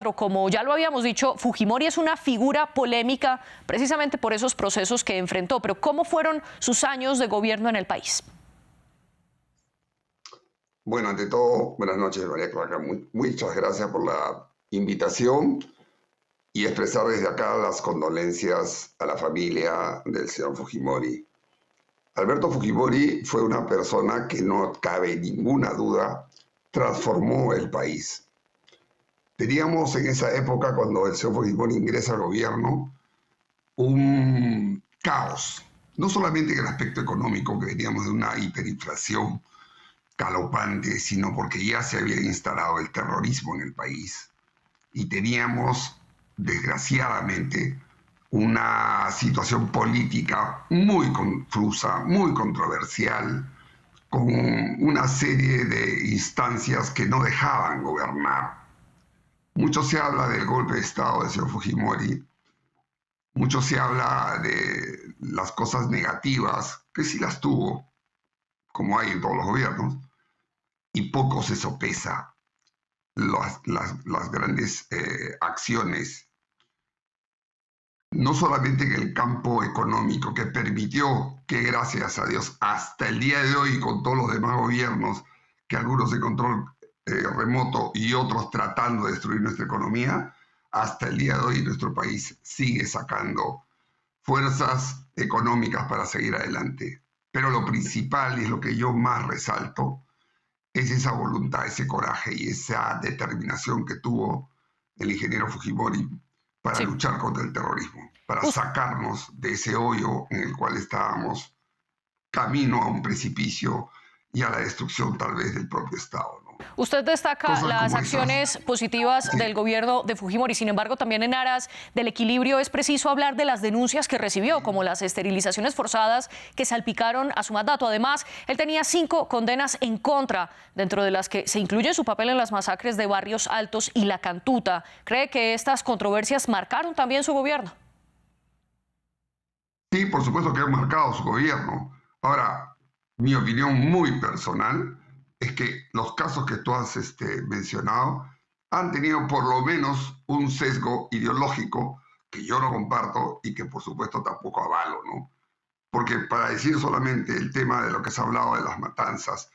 Pero como ya lo habíamos dicho, Fujimori es una figura polémica precisamente por esos procesos que enfrentó. Pero ¿cómo fueron sus años de gobierno en el país? Bueno, ante todo, buenas noches, María Clara. Muchas gracias por la invitación y expresar desde acá las condolencias a la familia del señor Fujimori. Alberto Fujimori fue una persona que no cabe ninguna duda, transformó el país. Teníamos en esa época, cuando el señor Fujimori ingresa al gobierno, un caos, no solamente en el aspecto económico, que veníamos de una hiperinflación galopante, sino porque ya se había instalado el terrorismo en el país y teníamos, desgraciadamente, una situación política muy confusa, muy controversial, con una serie de instancias que no dejaban gobernar. Mucho se habla del golpe de Estado del señor Fujimori, mucho se habla de las cosas negativas, que sí las tuvo, como hay en todos los gobiernos, y poco se sopesa las grandes acciones, no solamente en el campo económico, que permitió que, gracias a Dios, hasta el día de hoy, con todos los demás gobiernos, que algunos de control remoto y otros tratando de destruir nuestra economía, hasta el día de hoy nuestro país sigue sacando fuerzas económicas para seguir adelante. Pero lo principal, y es lo que yo más resalto, es esa voluntad, ese coraje y esa determinación que tuvo el ingeniero Fujimori para Sí. luchar contra el terrorismo, para sacarnos de ese hoyo en el cual estábamos, camino a un precipicio y a la destrucción tal vez del propio Estado, ¿no? Usted destaca Cosas las como esas. acciones positivas Sí. del gobierno de Fujimori. Sin embargo, también en aras del equilibrio es preciso hablar de las denuncias que recibió, como las esterilizaciones forzadas que salpicaron a su mandato. Además, él tenía 5 condenas en contra, dentro de las que se incluye su papel en las masacres de Barrios Altos y La Cantuta. ¿Cree que estas controversias marcaron también su gobierno? Sí, por supuesto que ha marcado su gobierno. Ahora, mi opinión muy personal es que los casos que tú has mencionado han tenido por lo menos un sesgo ideológico que yo no comparto y que por supuesto tampoco avalo, ¿no? Porque para decir solamente el tema de lo que se ha hablado de las matanzas,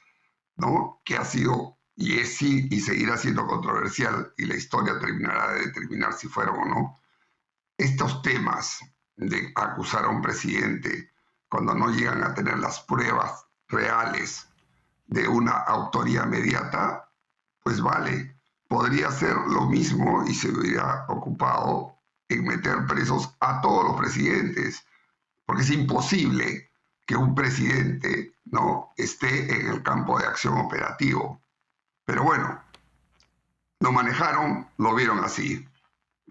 ¿no? Que ha sido y es sí y seguirá siendo controversial y la historia terminará de determinar si fueron o no, estos temas de acusar a un presidente cuando no llegan a tener las pruebas reales de una autoría mediata, pues vale, podría ser lo mismo y se hubiera ocupado en meter presos a todos los presidentes, porque es imposible que un presidente no esté en el campo de acción operativo. Pero bueno, lo manejaron, lo vieron así.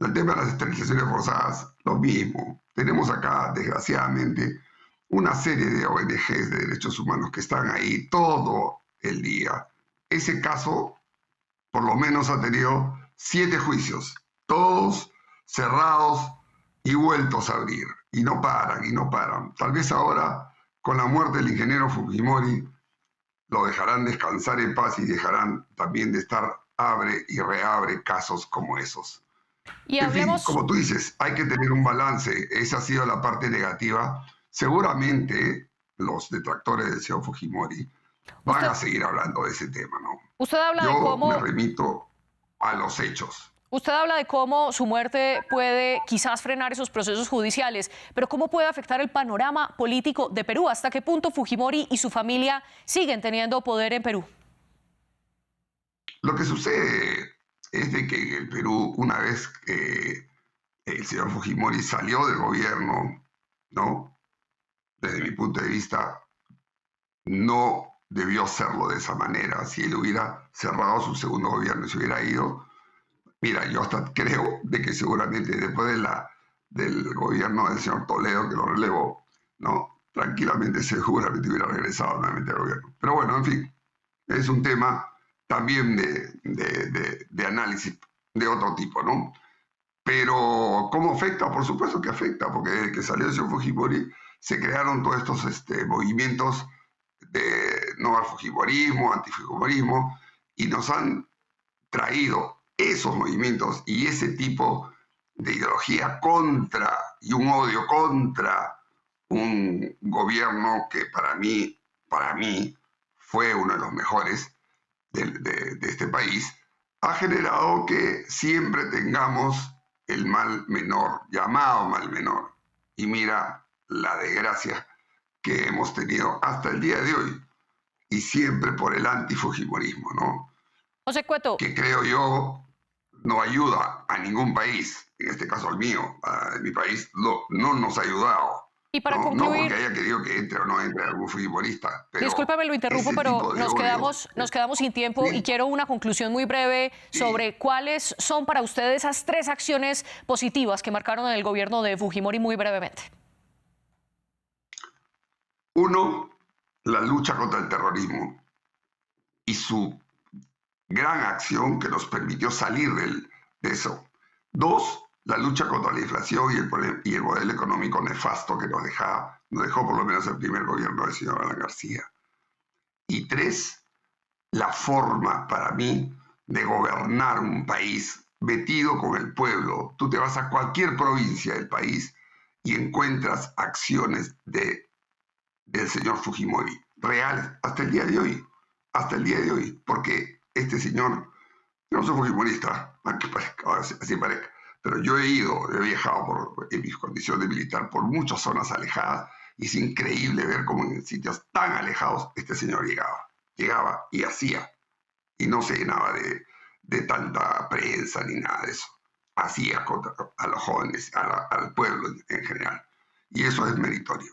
El tema de las esterilizaciones forzadas, lo mismo. Tenemos acá, desgraciadamente, una serie de ONGs de derechos humanos que están ahí todo el día. Ese caso, por lo menos, ha tenido 7 juicios, todos cerrados y vueltos a abrir. Y no paran, y no paran. Tal vez ahora, con la muerte del ingeniero Fujimori, lo dejarán descansar en paz y dejarán también de estar abre y reabre casos como esos. Y En fin, hablemos. como tú dices, hay que tener un balance. Esa ha sido la parte negativa. Seguramente los detractores del señor Fujimori van Usted, a seguir hablando de ese tema, ¿no? usted habla de Yo me cómo remito a los hechos. Usted habla de cómo su muerte puede quizás frenar esos procesos judiciales, pero ¿cómo puede afectar el panorama político de Perú? ¿Hasta qué punto Fujimori y su familia siguen teniendo poder en Perú? Lo que sucede es de que en el Perú, una vez que el señor Fujimori salió del gobierno, ¿no? Desde mi punto de vista, no debió hacerlo de esa manera. Si él hubiera cerrado su segundo gobierno y se hubiera ido, mira, yo hasta creo de que seguramente después del gobierno del señor Toledo, que lo relevó, ¿no? Tranquilamente, seguramente hubiera regresado nuevamente al gobierno. Pero bueno, en fin, es un tema también de análisis de otro tipo, ¿no? Pero, ¿cómo afecta? Por supuesto que afecta, porque desde que salió el señor Fujimori se crearon todos estos movimientos de no al Fujimorismo, antifujimorismo, y nos han traído esos movimientos y ese tipo de ideología contra y un odio contra un gobierno que para mí fue uno de los mejores de este país, ha generado que siempre tengamos el mal menor, llamado mal menor. Y mira la desgracia que hemos tenido hasta el día de hoy, y siempre por el antifujimorismo, ¿no? José Cueto, Que creo yo no ayuda a ningún país, en este caso al mío, a mi país, no nos ha ayudado. y para No porque concluir, haya querido que entre o no entre algún futbolista, pero discúlpame, lo interrumpo, ese pero tipo de odio. nos quedamos sin tiempo y Sí, quiero una conclusión muy breve sí. sobre cuáles son para ustedes esas 3 acciones positivas que marcaron el gobierno de Fujimori muy brevemente. Uno, la lucha contra el terrorismo y su gran acción que nos permitió salir de eso. Dos, la lucha contra la inflación y el modelo económico nefasto que nos dejó por lo menos el primer gobierno del señor Alan García. Y tres, la forma para mí de gobernar un país metido con el pueblo. Tú te vas a cualquier provincia del país y encuentras acciones del señor Fujimori reales hasta el día de hoy. Hasta el día de hoy. Porque este señor, yo no soy fujimorista, aunque parezca, así parezca, pero yo he viajado en mi condición de militar por muchas zonas alejadas y es increíble ver cómo en sitios tan alejados este señor llegaba y hacía, y no se llenaba de tanta prensa ni nada de eso. Hacía a los jóvenes, al pueblo en general. Y eso es meritorio.